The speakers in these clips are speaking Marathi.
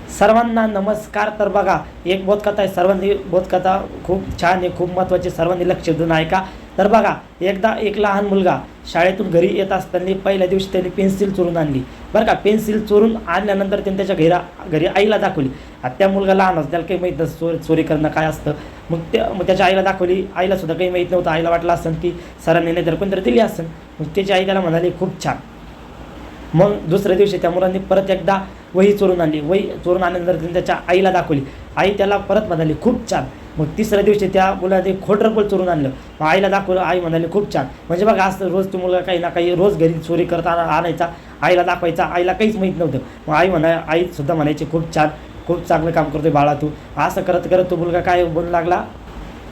सर्वांना नमस्कार. तर बघा, एक बोधकथा आहे, सर्वांनी बोधकथा खूप छान आहे, खूप महत्त्वाची, सर्वांनी लक्ष देऊन ऐका. तर बघा, एकदा एक लहान मुलगा शाळेतून घरी येत असताना पहिल्या दिवशी त्याने पेन्सिल चोरून आणली. बरं का, पेन्सिल चोरून आणल्यानंतर त्याने त्याच्या घरी आईला दाखवली. आता त्या मुलगा लहान असतो, त्याला काही माहीत नसतं चोरी करणं काय असतं. मग त्याच्या आईला दाखवली. आईलासुद्धा काही माहीत नव्हतं. आईला वाटलं असेल की सरांनी नाही तर कोणतरी दिली असेल. मग त्याची आई त्याला म्हणाली खूप छान. मग दुसऱ्या दिवशी त्या मुलांनी परत एकदा वही चोरून आणली. वही चोरून आणल्यानंतर त्यांनी त्याच्या आईला दाखवली. आई त्याला परत म्हणाली खूप छान. मग तिसऱ्या दिवशी त्या मुलाने खोडरबर चोरून आणलं. मग आईला दाखवलं. आई म्हणाली खूप छान. म्हणजे बघा, असं रोज तो मुलगा काही ना काही रोज घरी चोरी करत आणायचा, आईला दाखवायचा. आईला काहीच माहीत नव्हतं. मग आईसुद्धा म्हणायची खूप छान, खूप चांगलं काम करतोय बाळा तू. असं करत करत तो मुलगा काय बनू लागला,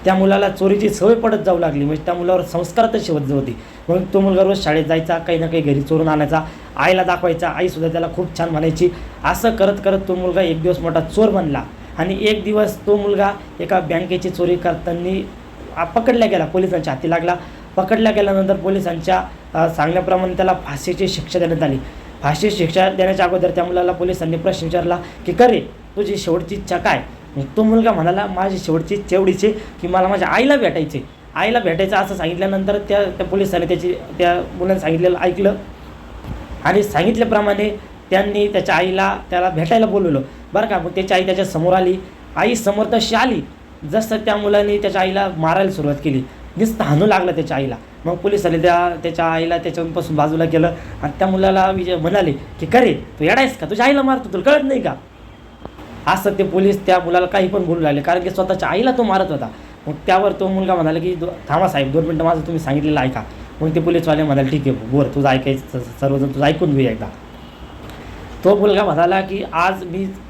त्या मुलाला चोरीची सवय पडत जाऊ लागली. म्हणजे त्या मुलावर संस्कारच शिवत होती. मग तो मुलगा रोज शाळेत जायचा, काही ना काही घरी चोरून आणायचा, आईला दाखवायचा. आईसुद्धा त्याला खूप छान म्हणायची. असं करत करत तो मुलगा एक दिवस मोठा चोर बनला. आणि एक दिवस तो मुलगा एका बँकेची चोरी करताना पकडला गेला, पोलिसांच्या हाती लागला. पकडल्या गेल्यानंतर पोलिसांच्या सांगण्याप्रमाणे त्याला फाशीची शिक्षा देण्यात आली. फाशी शिक्षा देण्याच्या अगोदर त्या मुलाला पोलिसांनी प्रश्न विचारला की करे तुझी शेवटची इच्छा काय. मग तो मुलगा म्हणाला माझी शेवटची इच्छा एवढीच आहे की मला माझ्या आईला भेटायचे. आईला भेटायचं असं सांगितल्यानंतर त्या पोलिसांनी त्या मुलाने सांगितलेलं ऐकलं आणि सांगितल्याप्रमाणे त्यांनी त्याच्या आईला त्याला भेटायला बोलवलं. बरं का, मग त्याची आई त्याच्या समोर आली. आई समोर तशी आली जसं त्या मुलाने त्याच्या आईला मारायला सुरुवात केली. नुसतं हाणू लागलं त्याच्या आईला. मग पोलिसांनी त्याच्या आईला त्याच्यापासून बाजूला केलं आणि त्या मुलाला म्हणाले की करे तू येडायस का, तुझ्या आईला मारतो, तुला कळत नाही का. असं ते पोलीस त्या मुलाला काही पण बोलू लागले, कारण की स्वतःच्या आईला तो मारत होता. मग त्यावर तो मुलगा म्हणाला की थांबा साहेब 2 मिनटं, माझं तुम्ही सांगितलेलं ऐका. मग ते पोलीसवाले म्हणाले ठीक आहे बोर, तुझं ऐकायचं सर्वजण तुझं ऐकून घेऊ एकदा. तो मुलगा म्हणाला की आज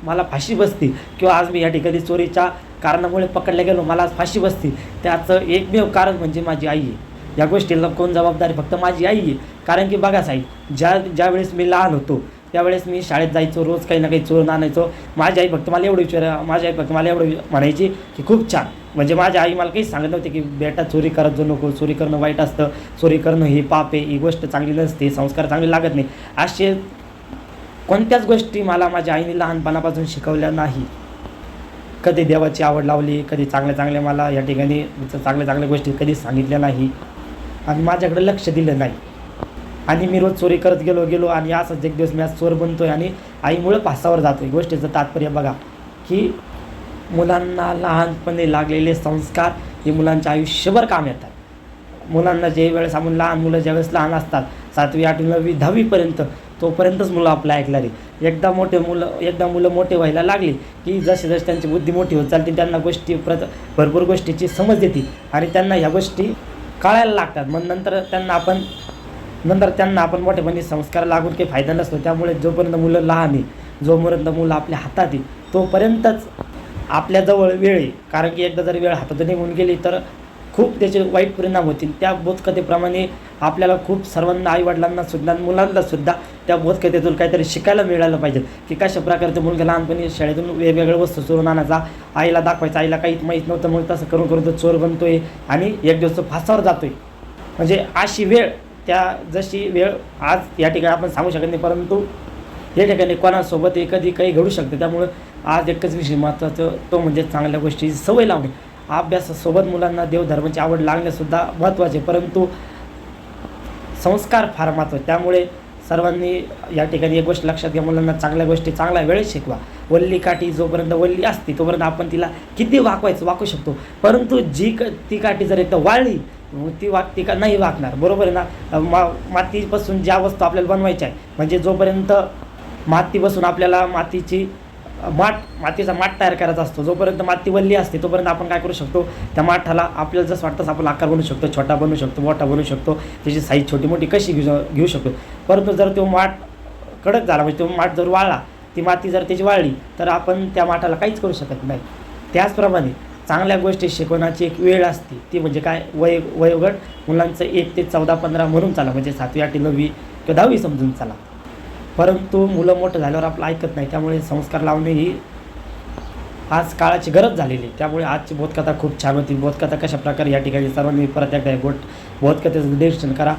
मला फाशी बसती किंवा आज मी या ठिकाणी चोरीच्या कारणामुळे पकडल्या गेलो, मला आज फाशी बसती, त्याचं एकमेव कारण म्हणजे माझी आई आहे. या गोष्टीला कोण जबाबदारी, फक्त माझी आई आहे. कारण की बघा साहेब, ज्यावेळेस मी लहान होतो त्यावेळेस मी शाळेत जायचो, रोज काही ना काही चोरून आणायचो. माझी आई फक्त मला एवढं म्हणायची की खूप छान. म्हणजे माझी आई मला काहीच सांगत नव्हती की बेटा चोरी करत जाऊ नको, चोरी करणं वाईट असतं, चोरी करणं ही पाप आहे, ही गोष्ट चांगली नसते, संस्कार चांगले लागत नाही. असे कोणत्याच गोष्टी मला माझ्या आईने लहानपणापासून शिकवल्या नाही. कधी देवाची आवड लावली, कधी चांगल्या मला या ठिकाणी चांगल्या गोष्टी कधी सांगितल्या नाही आणि माझ्याकडे लक्ष दिलं नाही. आणि मी रोज चोरी करत गेलो आणि असंच एक दिवस मी आज चोर बनतोय आणि आईमुळे फासावर जातोय. गोष्टीचं तात्पर्य बघा की मुलांना लहानपणी लागलेले संस्कार हे मुलांच्या आयुष्यभर काम येतात. मुलांना आपण लहान मुलं ज्यावेळेस लहान असतात 7वी 8वी 9वी 10वीपर्यंत, तोपर्यंतच मुलं आपलं ऐकणारे. एकदा मुलं मोठे व्हायला लागली की जसे त्यांची बुद्धी मोठी होत चालते, त्यांना भरपूर गोष्टीची समज येते आणि त्यांना ह्या गोष्टी कळायला लागतात. मग नंतर त्यांना आपण मोठेपणी संस्कार लागून काही फायदा नसतो. त्यामुळे जोपर्यंत मुलं लहान आहे, जोपर्यंत मुलं आपल्या हातात आहे, तोपर्यंतच आपल्याजवळ वेळ आहे. कारण की एकदा जर वेळ हातातून निघून गेली तर खूप त्याचे वाईट परिणाम होतील. त्या बोधकथेप्रमाणे आपल्याला खूप सर्वांना, आईवडिलांना सुद्धा, मुलांना सुद्धा त्या बोधकथेतून काहीतरी शिकायला मिळालं पाहिजे की कशा प्रकारे ते मुलगा लहानपणी शाळेतून वेगवेगळ्या वस्तू चोरून आणायचा, आईला दाखवायचा. आईला काहीच माहीत नव्हतं. मग तसं करून तो चोर बनतोय आणि एक दिवस तो फासावर जातोय. म्हणजे अशी वेळ, जशी वेळ आज या ठिकाणी आपण सांगू शकत नाही, परंतु या ठिकाणी कोणासोबत कधी काही घडू शकतं. त्यामुळं आज एकच विषय महत्त्वाचा, तो म्हणजे चांगल्या गोष्टीची सवय लावणे. अभ्यासासोबत मुलांना देवधर्माची आवड लागणेसुद्धा महत्त्वाचे, परंतु संस्कार फार महत्त्वाचे. त्यामुळे सर्वांनी या ठिकाणी एक गोष्ट लक्षात घ्या, मुलांना चांगल्या गोष्टी चांगल्या वेळेत शिकवा. वल्ली काठी जोपर्यंत वल्ली असते तोपर्यंत आपण तिला किती वाकू शकतो, परंतु ती काठी जर एकदा वाळली ती नाही वाकणार. बरोबर आहे ना. मातीपासून ज्या वस्तू आपल्याला बनवायच्या आहे, म्हणजे जोपर्यंत मातीपासून आपल्याला मातीचा माठ तयार करायचा असतो, जोपर्यंत माती वल्ली असते तोपर्यंत आपण काय करू शकतो, त्या माठाला आपल्याला जसं वाटतं आपण आकार बनवू शकतो, छोटा बनवू शकतो, मोठा बनवू शकतो, त्याची साईज छोटी मोठी कशी घेऊ शकतो. परंतु जर तो माठ कडक झाला, म्हणजे तो माठ जर वाळला, ती माती जर त्याची वाळली, तर आपण त्या माठाला काहीच करू शकत नाही. त्याचप्रमाणे चांगल्या गोष्टी शिकवण्याची एक वेळ असते, ती म्हणजे काय, वयोगट मुलांचं 1 ते 14-15 म्हणून चाला, म्हणजे 7वी 8वी 9वी किंवा 10वी समजून चाला. परंतु मुलं मोठं झाल्यावर आपलं ऐकत नाही. त्यामुळे संस्कार लावणे ही आज काळाची गरज झालेली आहे. त्यामुळे आजची बोधकथा खूप छान होती. बोधकथा कशा प्रकारे या ठिकाणी सर्वांनी परत एकदा बोधकथेचं निरीक्षण करा.